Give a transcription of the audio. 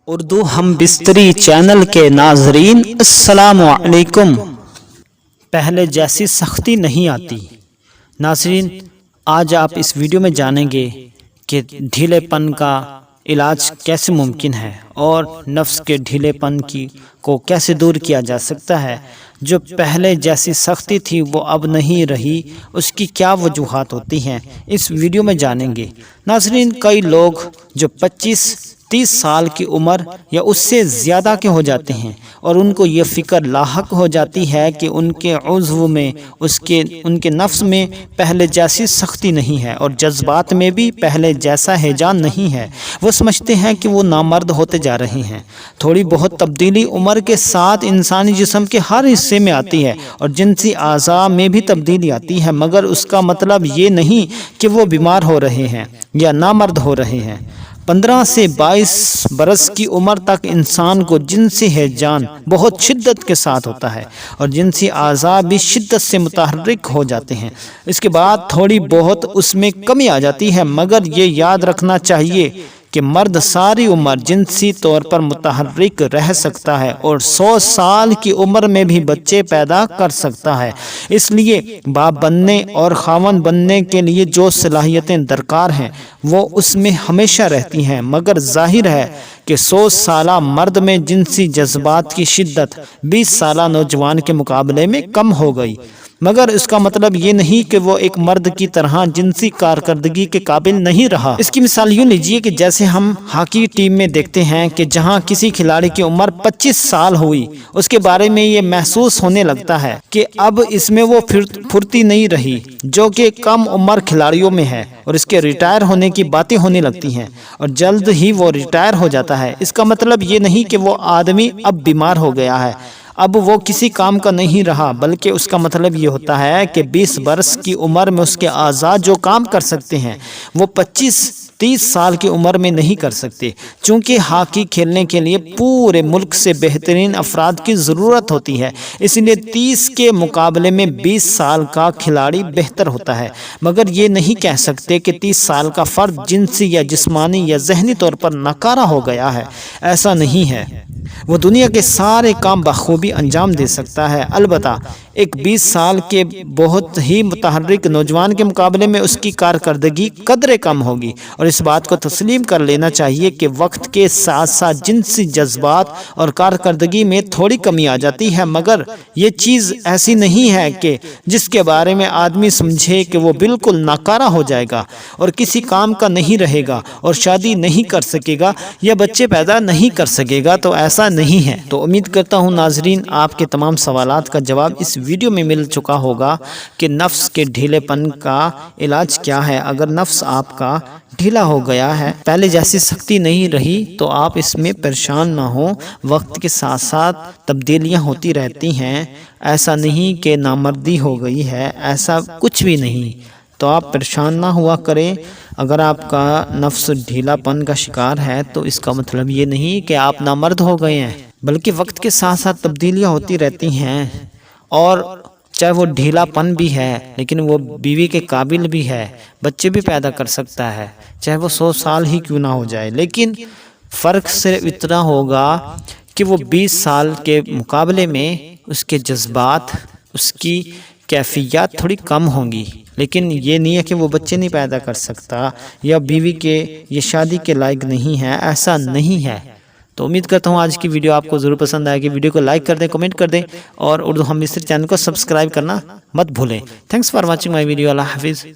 اردو ہم بستری چینل کے ناظرین السلام علیکم۔ پہلے جیسی سختی نہیں آتی۔ ناظرین، آج آپ اس ویڈیو میں جانیں گے کہ ڈھیلے پن کا علاج کیسے ممکن ہے اور نفس کے ڈھیلے پن کو کیسے دور کیا جا سکتا ہے۔ جو پہلے جیسی سختی تھی وہ اب نہیں رہی، اس کی کیا وجوہات ہوتی ہیں، اس ویڈیو میں جانیں گے۔ ناظرین، کئی لوگ جو 25-30 سال کی عمر یا اس سے زیادہ کے ہو جاتے ہیں اور ان کو یہ فکر لاحق ہو جاتی ہے کہ ان کے عضو میں ان کے نفس میں پہلے جیسی سختی نہیں ہے اور جذبات میں بھی پہلے جیسا ہیجان نہیں ہے۔ وہ سمجھتے ہیں کہ وہ نامرد ہوتے جا رہے ہیں۔ تھوڑی بہت تبدیلی عمر کے ساتھ انسانی جسم کے ہر حصے میں آتی ہے اور جنسی اعضاء میں بھی تبدیلی آتی ہے، مگر اس کا مطلب یہ نہیں کہ وہ بیمار ہو رہے ہیں یا نامرد ہو رہے ہیں۔ 15 سے 22 برس کی عمر تک انسان کو جنسی ہیجان بہت شدت کے ساتھ ہوتا ہے اور جنسی اعضاء بھی شدت سے متحرک ہو جاتے ہیں۔ اس کے بعد تھوڑی بہت اس میں کمی آ جاتی ہے، مگر یہ یاد رکھنا چاہیے کہ مرد ساری عمر جنسی طور پر متحرک رہ سکتا ہے اور 100 سال کی عمر میں بھی بچے پیدا کر سکتا ہے۔ اس لیے باپ بننے اور خاوند بننے کے لیے جو صلاحیتیں درکار ہیں وہ اس میں ہمیشہ رہتی ہیں، مگر ظاہر ہے کہ 100 سالہ مرد میں جنسی جذبات کی شدت 20 سالہ نوجوان کے مقابلے میں کم ہو گئی، مگر اس کا مطلب یہ نہیں کہ وہ ایک مرد کی طرح جنسی کارکردگی کے قابل نہیں رہا۔ اس کی مثال یوں لیجئے کہ جیسے ہم ہاکی ٹیم میں دیکھتے ہیں کہ جہاں کسی کھلاڑی کی عمر 25 سال ہوئی، اس کے بارے میں یہ محسوس ہونے لگتا ہے کہ اب اس میں وہ پھرتی نہیں رہی جو کہ کم عمر کھلاڑیوں میں ہے، اور اس کے ریٹائر ہونے کی باتیں ہونے لگتی ہیں اور جلد ہی وہ ریٹائر ہو جاتا ہے۔ اس کا مطلب یہ نہیں کہ وہ آدمی اب بیمار ہو گیا ہے، اب وہ کسی کام کا نہیں رہا، بلکہ اس کا مطلب یہ ہوتا ہے کہ 20 برس کی عمر میں اس کے اعضاء جو کام کر سکتے ہیں وہ 25-30 سال کی عمر میں نہیں کر سکتے۔ چونکہ ہاکی کھیلنے کے لیے پورے ملک سے بہترین افراد کی ضرورت ہوتی ہے، اس لیے 30 کے مقابلے میں 20 سال کا کھلاڑی بہتر ہوتا ہے، مگر یہ نہیں کہہ سکتے کہ 30 سال کا فرد جنسی یا جسمانی یا ذہنی طور پر ناکارہ ہو گیا ہے۔ ایسا نہیں ہے، وہ دنیا کے سارے کام بخوبی انجام دے سکتا ہے۔ البتہ ایک 20 سال کے بہت ہی متحرک نوجوان کے مقابلے میں اس کی کارکردگی قدرے کم ہوگی، اور اس بات کو تسلیم کر لینا چاہیے کہ وقت کے ساتھ ساتھ جنسی جذبات اور کارکردگی میں تھوڑی کمی آ جاتی ہے، مگر یہ چیز ایسی نہیں ہے کہ جس کے بارے میں آدمی سمجھے کہ وہ بالکل ناکارہ ہو جائے گا اور کسی کام کا نہیں رہے گا اور شادی نہیں کر سکے گا یا بچے پیدا نہیں کر سکے گا، تو ایسا نہیں ہے۔ تو امید کرتا ہوں ناظرین آپ کے تمام سوالات کا جواب اس ویڈیو میں مل چکا ہوگا کہ نفس کے ڈھیلے پن کا علاج کیا ہے۔ اگر نفس آپ کا ڈھیلا ہو گیا ہے، پہلے جیسی سختی نہیں رہی، تو آپ اس میں پریشان نہ ہوں۔ وقت کے ساتھ ساتھ تبدیلیاں ہوتی رہتی ہیں، ایسا نہیں کہ نامردی ہو گئی ہے، ایسا کچھ بھی نہیں، تو آپ پریشان نہ ہوا کریں۔ اگر آپ کا نفس ڈھیلا پن کا شکار ہے تو اس کا مطلب یہ نہیں کہ آپ نامرد ہو گئے ہیں، بلکہ وقت کے ساتھ ساتھ تبدیلیاں ہوتی رہتی ہیں، اور چاہے وہ ڈھیلا پن بھی ہے لیکن وہ بیوی کے قابل بھی ہے، بچے بھی پیدا کر سکتا ہے، چاہے وہ 100 سال ہی کیوں نہ ہو جائے، لیکن فرق صرف اتنا ہوگا کہ وہ 20 سال کے مقابلے میں اس کے جذبات، اس کی کیفیات تھوڑی کم ہوں گی، لیکن یہ نہیں ہے کہ وہ بچے نہیں پیدا کر سکتا یا بیوی کے یہ شادی کے لائق نہیں ہے، ایسا نہیں ہے۔ تو امید کرتا ہوں آج کی ویڈیو آپ کو ضرور پسند آئے گی۔ ویڈیو کو لائک کر دیں، کمنٹ کر دیں، اور اردو ہم بستری چینل کو سبسکرائب کرنا مت بھولیں۔ Thanks for watching my video. اللہ حافظ۔